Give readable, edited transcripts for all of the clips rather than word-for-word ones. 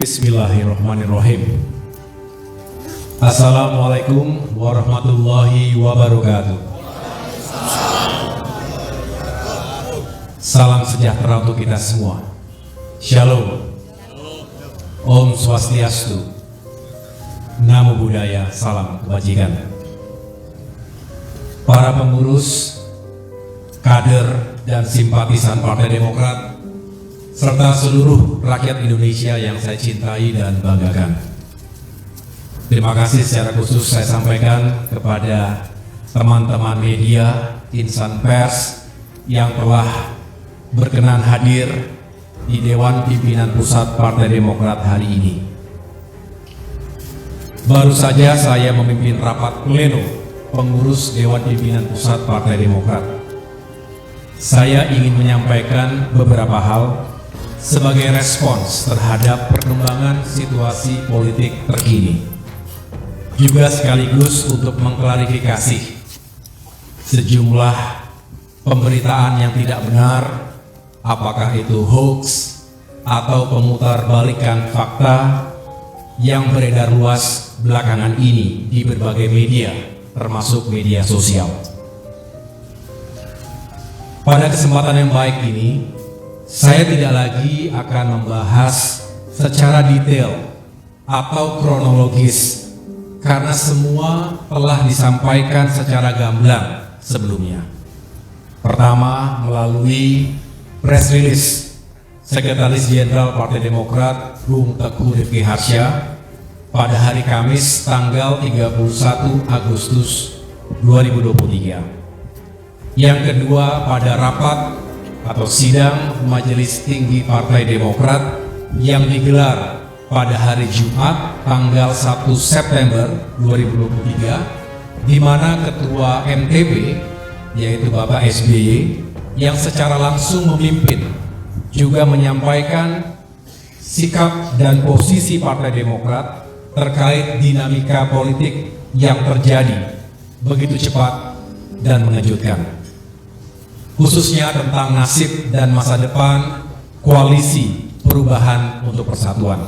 Bismillahirrahmanirrahim. Assalamualaikum warahmatullahi wabarakatuh. Salam sejahtera untuk kita semua. Shalom. Om Swastiastu. Namo Buddhaya. Salam kebajikan. Para pengurus, kader dan simpatisan Partai Demokrat serta seluruh rakyat Indonesia yang saya cintai dan banggakan. Terima kasih secara khusus saya sampaikan kepada teman-teman media, insan pers yang telah berkenan hadir di Dewan Pimpinan Pusat Partai Demokrat hari ini. Baru saja saya memimpin rapat pleno pengurus Dewan Pimpinan Pusat Partai Demokrat. Saya ingin menyampaikan beberapa hal sebagai respons terhadap perkembangan situasi politik terkini, juga sekaligus untuk mengklarifikasi sejumlah pemberitaan yang tidak benar, apakah itu hoax atau pemutarbalikan fakta yang beredar luas belakangan ini di berbagai media, termasuk media sosial. Pada kesempatan yang baik ini, saya tidak lagi akan membahas secara detail atau kronologis karena semua telah disampaikan secara gamblang sebelumnya. Pertama, melalui press release Sekretaris Jenderal Partai Demokrat Bung Teguh Rifki Harsha pada hari Kamis tanggal 31 Agustus 2023. Yang kedua, pada rapat atau sidang Majelis Tinggi Partai Demokrat yang digelar pada hari Jumat tanggal 1 September 2023, di mana Ketua MTP yaitu Bapak SBY yang secara langsung memimpin juga menyampaikan sikap dan posisi Partai Demokrat terkait dinamika politik yang terjadi begitu cepat dan mengejutkan, khususnya tentang nasib dan masa depan koalisi perubahan untuk persatuan.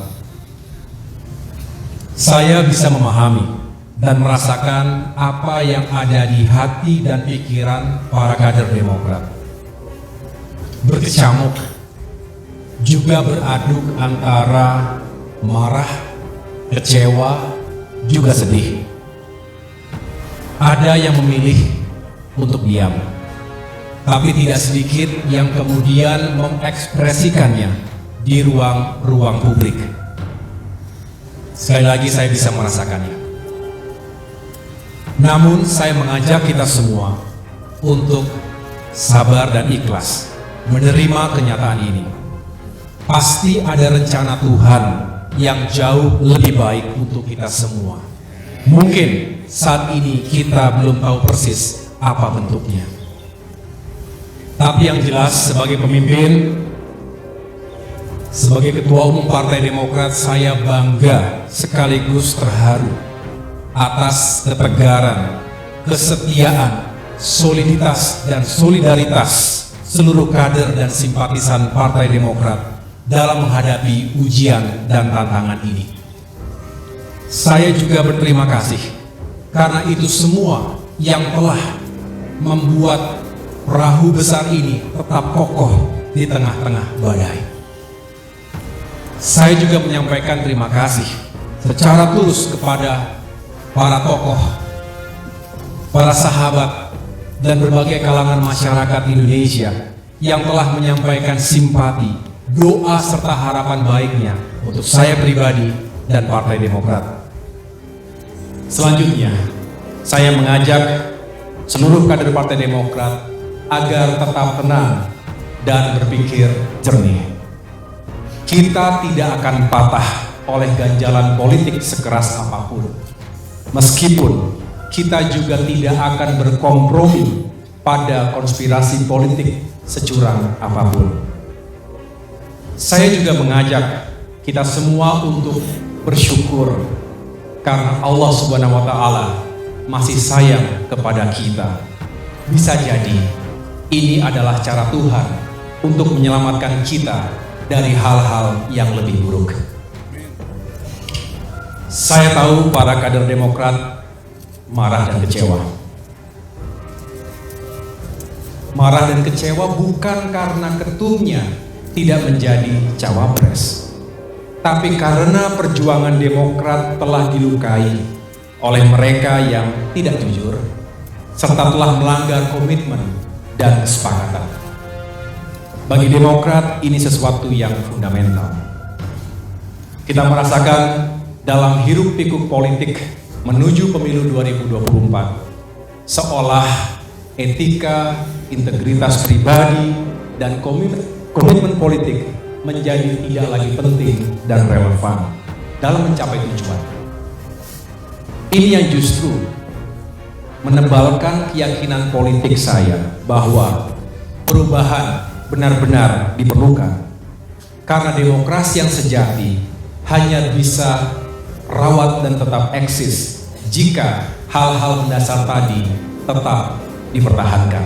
Saya bisa memahami dan merasakan apa yang ada di hati dan pikiran para kader Demokrat. Berkecamuk, juga beraduk antara marah, kecewa, juga sedih. Ada yang memilih untuk diam, tapi tidak sedikit yang kemudian mengekspresikannya di ruang publik. Sekali lagi saya bisa merasakannya. Namun saya mengajak kita semua untuk sabar dan ikhlas menerima kenyataan ini. Pasti ada rencana Tuhan yang jauh lebih baik untuk kita semua. Mungkin saat ini kita belum tahu persis apa bentuknya. Tapi yang jelas sebagai pemimpin, sebagai Ketua Umum Partai Demokrat, saya bangga sekaligus terharu atas ketegaran, kesetiaan, soliditas dan solidaritas seluruh kader dan simpatisan Partai Demokrat dalam menghadapi ujian dan tantangan ini. Saya juga berterima kasih karena itu semua yang telah membuat perahu besar ini tetap kokoh di tengah-tengah badai. Saya juga menyampaikan terima kasih secara tulus kepada para tokoh, para sahabat, dan berbagai kalangan masyarakat Indonesia yang telah menyampaikan simpati, doa, serta harapan baiknya untuk saya pribadi dan Partai Demokrat. Selanjutnya, saya mengajak seluruh kader Partai Demokrat agar tetap tenang dan berpikir jernih. Kita tidak akan patah oleh ganjalan politik sekeras apapun. Meskipun kita juga tidak akan berkompromi pada konspirasi politik securang apapun. Saya juga mengajak kita semua untuk bersyukur karena Allah Subhanahu wa Ta'ala masih sayang kepada kita. Bisa jadi ini adalah cara Tuhan untuk menyelamatkan kita dari hal-hal yang lebih buruk. Saya tahu para kader Demokrat marah dan kecewa. Marah dan kecewa bukan karena ketumnya tidak menjadi cawapres, tapi karena perjuangan Demokrat telah dilukai oleh mereka yang tidak jujur, serta telah melanggar komitmen dan kesepakatan. Bagi Demokrat ini sesuatu yang fundamental. Kita merasakan dalam hiruk pikuk politik menuju pemilu 2024, seolah etika, integritas pribadi, dan komitmen politik menjadi tidak lagi penting dan relevan dalam mencapai tujuan. Ini yang justru menebalkan keyakinan politik saya bahwa perubahan benar-benar diperlukan, karena demokrasi yang sejati hanya bisa rawat dan tetap eksis jika hal-hal mendasar tadi tetap dipertahankan.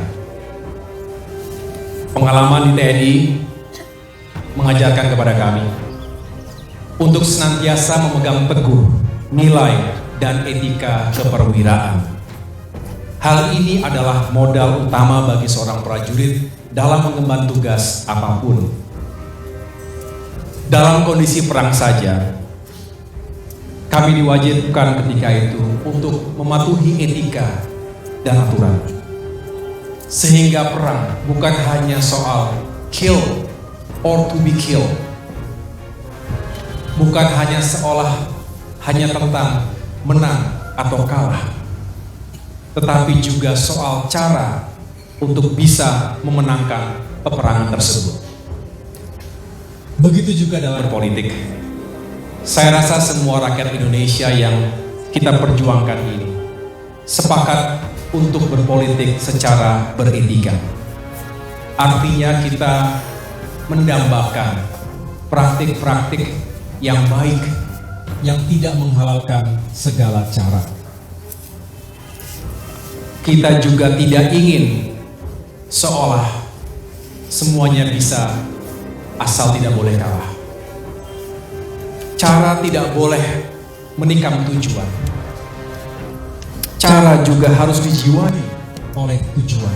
Pengalaman di TNI mengajarkan kepada kami untuk senantiasa memegang teguh nilai dan etika keperwiraan. Hal ini adalah modal utama bagi seorang prajurit dalam mengemban tugas apapun. Dalam kondisi perang saja, kami diwajibkan ketika itu untuk mematuhi etika dan aturan. Sehingga perang bukan hanya soal kill or to be killed, bukan hanya hanya tentang menang atau kalah, tetapi juga soal cara untuk bisa memenangkan peperangan tersebut. Begitu juga dalam berpolitik. Saya rasa semua rakyat Indonesia yang kita perjuangkan ini sepakat untuk berpolitik secara beretika. Artinya kita mendambakan praktik-praktik yang baik yang tidak menghalalkan segala cara. Kita juga tidak ingin seolah semuanya bisa asal tidak boleh kalah. Cara tidak boleh menikam tujuan. Cara juga harus dijiwai oleh tujuan.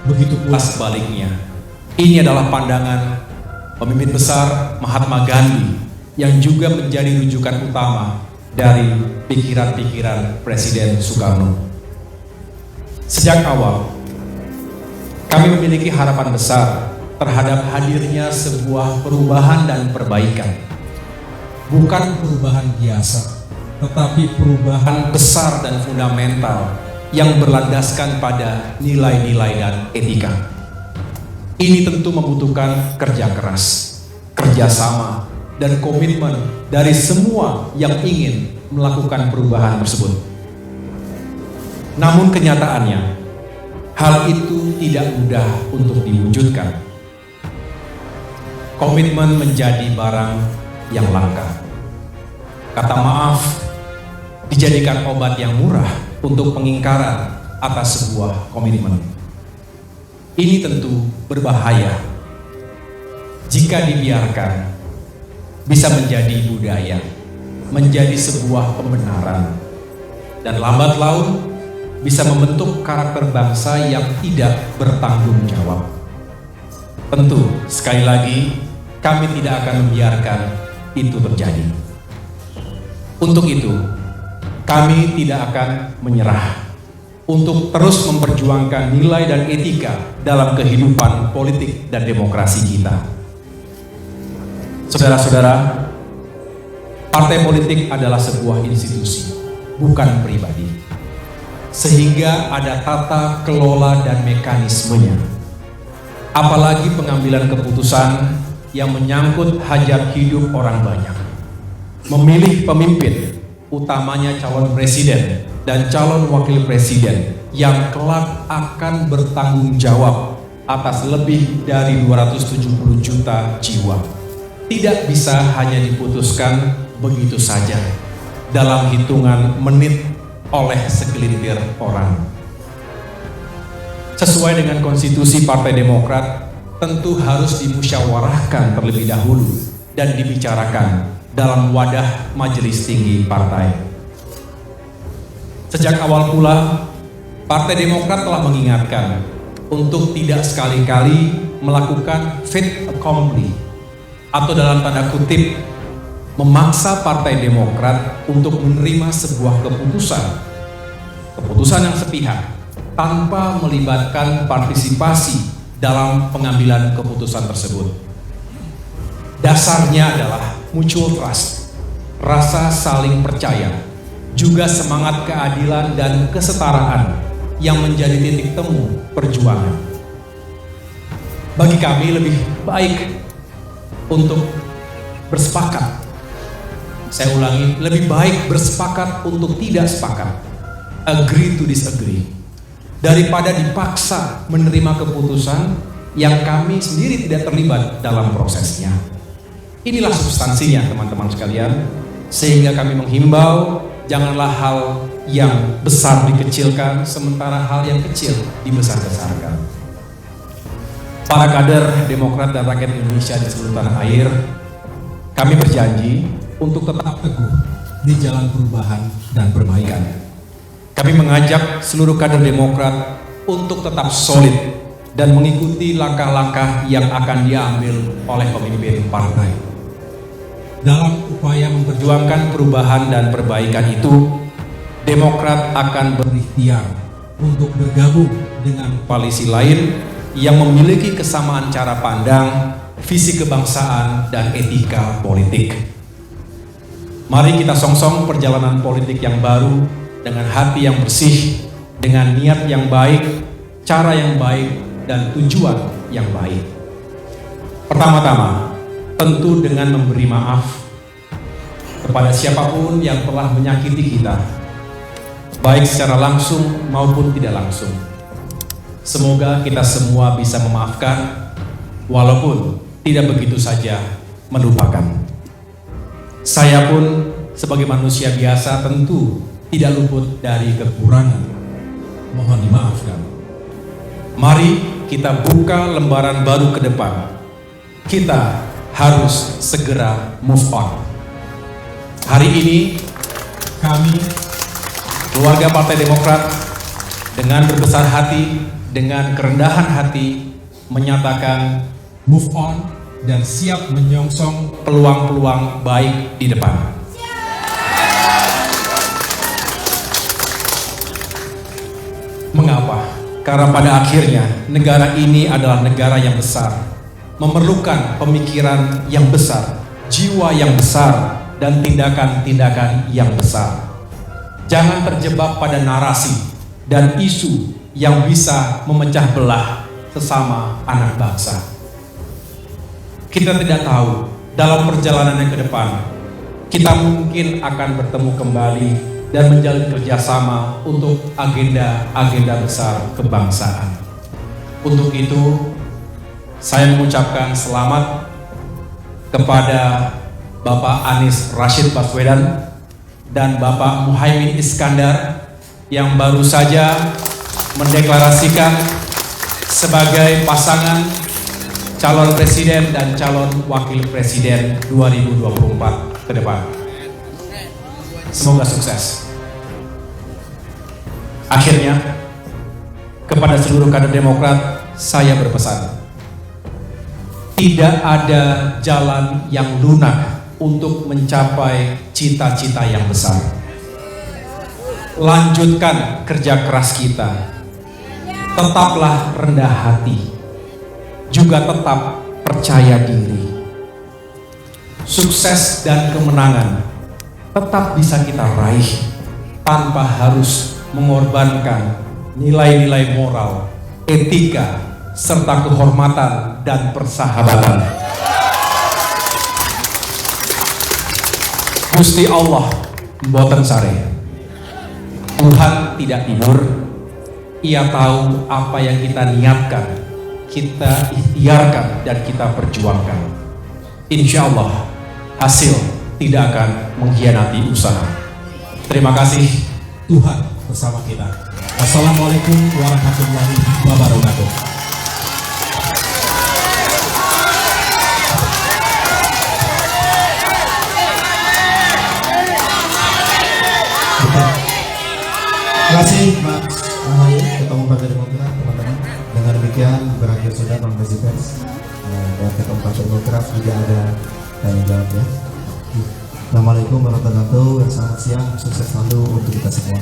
Begitu pula sebaliknya. Ini adalah pandangan pemimpin besar Mahatma Gandhi yang juga menjadi rujukan utama dari pikiran-pikiran Presiden Soekarno. Sejak awal, kami memiliki harapan besar terhadap hadirnya sebuah perubahan dan perbaikan. Bukan perubahan biasa, tetapi perubahan besar dan fundamental yang berlandaskan pada nilai-nilai dan etika. Ini tentu membutuhkan kerja keras, kerjasama, dan komitmen dari semua yang ingin melakukan perubahan tersebut. Namun kenyataannya, hal itu tidak mudah untuk diwujudkan. Komitmen menjadi barang yang langka. Kata maaf dijadikan obat yang murah untuk pengingkaran atas sebuah komitmen. Ini tentu berbahaya. Jika dibiarkan, bisa menjadi budaya, menjadi sebuah pembenaran, dan lambat laun bisa membentuk karakter bangsa yang tidak bertanggung jawab. Tentu, sekali lagi, kami tidak akan membiarkan itu terjadi. Untuk itu, kami tidak akan menyerah untuk terus memperjuangkan nilai dan etika dalam kehidupan politik dan demokrasi kita. Saudara-saudara, partai politik adalah sebuah institusi, bukan pribadi. Sehingga ada tata kelola dan mekanismenya. Apalagi pengambilan keputusan yang menyangkut hajat hidup orang banyak. Memilih pemimpin, utamanya calon presiden dan calon wakil presiden yang kelak akan bertanggung jawab atas lebih dari 270 juta jiwa. Tidak bisa hanya diputuskan begitu saja dalam hitungan menit oleh segelintir orang. Sesuai dengan konstitusi Partai Demokrat, tentu harus dimusyawarahkan terlebih dahulu dan dibicarakan dalam wadah majelis tinggi partai. Sejak awal pula, Partai Demokrat telah mengingatkan untuk tidak sekali-kali melakukan fait accompli atau dalam tanda kutip memaksa Partai Demokrat untuk menerima sebuah keputusan yang sepihak tanpa melibatkan partisipasi dalam pengambilan keputusan tersebut. Dasarnya adalah mutual trust, rasa saling percaya, juga semangat keadilan dan kesetaraan yang menjadi titik temu perjuangan. Bagi kami lebih baik untuk bersepakat. Saya ulangi, lebih baik bersepakat untuk tidak sepakat. Agree to disagree. Daripada dipaksa menerima keputusan yang kami sendiri tidak terlibat dalam prosesnya. Inilah substansinya teman-teman sekalian. Sehingga kami menghimbau, janganlah hal yang besar dikecilkan, sementara hal yang kecil dibesar-besarkan. Para kader Demokrat dan rakyat Indonesia di seluruh tanah air, kami berjanji untuk tetap teguh di jalan perubahan dan perbaikan. Kami mengajak seluruh kader Demokrat untuk tetap solid dan mengikuti langkah-langkah yang akan diambil oleh pemimpin partai. Dalam upaya memperjuangkan perubahan dan perbaikan itu, Demokrat akan berikhtiar untuk bergabung dengan koalisi lain yang memiliki kesamaan cara pandang, visi kebangsaan, dan etika politik. Mari kita songsong perjalanan politik yang baru dengan hati yang bersih, dengan niat yang baik, cara yang baik, dan tujuan yang baik. Pertama-tama, tentu dengan memberi maaf kepada siapapun yang telah menyakiti kita, baik secara langsung maupun tidak langsung. Semoga kita semua bisa memaafkan, walaupun tidak begitu saja melupakan. Saya pun sebagai manusia biasa tentu tidak luput dari kekurangan. Mohon dimaafkan. Mari kita buka lembaran baru ke depan. Kita harus segera move on. Hari ini kami, keluarga Partai Demokrat, dengan berbesar hati, dengan kerendahan hati, menyatakan move on dan siap menyongsong peluang-peluang baik di depan. Mengapa? Karena pada akhirnya negara ini adalah negara yang besar, memerlukan pemikiran yang besar, jiwa yang besar, dan tindakan-tindakan yang besar. Jangan terjebak pada narasi dan isu yang bisa memecah belah sesama anak bangsa. Kita tidak tahu dalam perjalanannya ke depan, kita mungkin akan bertemu kembali dan menjalin kerjasama untuk agenda-agenda besar kebangsaan. Untuk itu, saya mengucapkan selamat kepada Bapak Anies Rashid Baswedan dan Bapak Muhaimin Iskandar yang baru saja mendeklarasikan sebagai pasangan calon presiden dan calon wakil presiden 2024 ke depan. Semoga sukses. Akhirnya, kepada seluruh kader Demokrat, saya berpesan, tidak ada jalan yang lunak untuk mencapai cita-cita yang besar. Lanjutkan kerja keras kita. Tetaplah rendah hati, juga tetap percaya diri. Sukses dan kemenangan tetap bisa kita raih tanpa harus mengorbankan nilai-nilai moral, etika, serta kehormatan dan persahabatan. Gusti Allah mboten sare. Tuhan tidak tidur. Ia tahu apa yang kita niatkan, kita ikhtiarkan, dan kita perjuangkan. Insya Allah hasil tidak akan mengkhianati usaha. Terima kasih. Tuhan bersama kita. Wassalamualaikum warahmatullahi wabarakatuh. kasih Mas Ahaye, Ketua Umum Partai Demokrat, teman-teman. Dengan demikian berakhir sudah konferensi pers dan Ketua Umum Partai Demokrat juga ada tanya jawab ya. Assalamualaikum warahmatullahi wabarakatuh. Selamat siang, sukses selalu untuk kita semua.